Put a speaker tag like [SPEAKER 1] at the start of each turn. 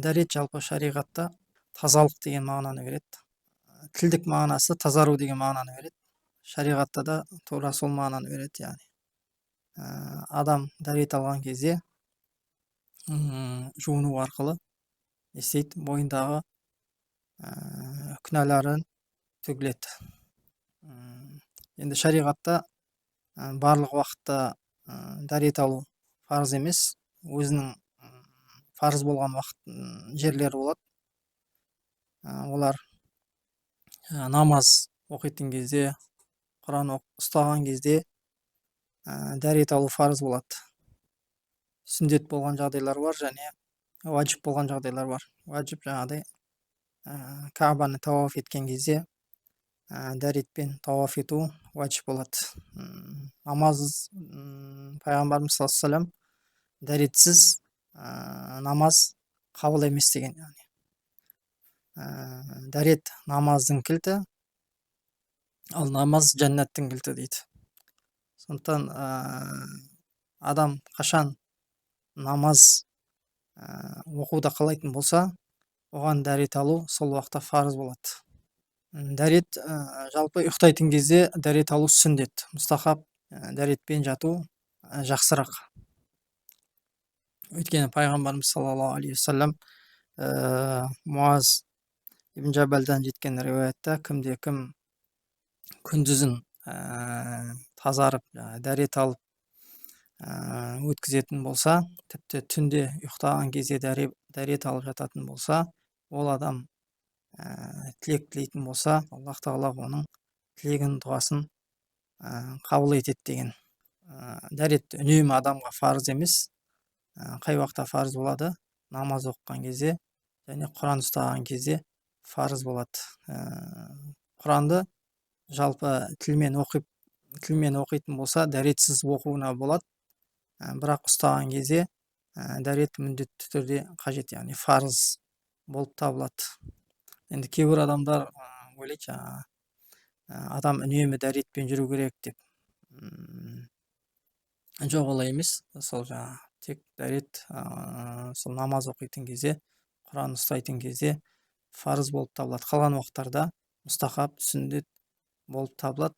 [SPEAKER 1] Дәрет жалпы шариғатта тазалық деген мағынаны береді. Тілдік мағынасы тазару деген мағынаны береді. Шариғатта да тура сол мағынаны береді, яғни адам дәрет алған кезде жуыну арқылы не істейді, бойындағы күнәларын төгіледі. Енді шариғатта барлық уақытта дәрет алу парыз емес, өзінің парыз болған уақыт жерлері болады. Олар намаз оқитын кезде, Құран ұстаған кезде дәрет алу парыз болады. Сүндет болған жағдайлар бар, және уаджип болған жағдайлар бар. Уаджип жаңағыдай Каабаны тауаф еткен кезде дәретпен тауаф ету уаджип болады. Намаз, пайғамбарымыз саллаллаху алейхи вассалам дәретсіз намаз қабыл емес деген. Дәрет намаздың кілті, ал намаз жәннаттың кілті дейді. Сондықтан адам қашан намаз оқуды қалайтын болса, оған дәрет алу сол уақытта парыз болады. Дәрет жалпы ұйықтайтын кезде дәрет алу сүндет. Мұстахаб дәретпен жату жақсырақ. Өйткені пайғамбарымыз саллаллаху алейхи вассалам Муаз ибн Джабалдан жеткен риуаятта, кімде-кім күндізін тазарып, дәрет алып өткізетін болса, тіпті түнде ұйықтаған кезде дәрет алып жататын болса, ол адам тілек тілейтін болса, Аллах тағала оның тілегін, дұғасын қабыл етеді деген. Дәрет үнемі адамға парыз емес, қай уақытта парыз болады? Намаз оқыған кезде және Құран ұстаған кезде парыз болады. Құранды жалпы тілмен оқитын болса, дәретсіз оқуына болады. Бірақ ұстаған кезде дәрет міндетті түрде қажет, яғни парыз болып табылады. Енді кейбір адамдар ойлайды, адам үнемі дәретпен жүру керек деп. Жоқ, олай емес. Сол тек дәрет сол намаз оқитын кезде, Құран ұстайтын кезде парыз болып табылады. Қалған уақыттарда мұстахаб, сүндет болып табылады.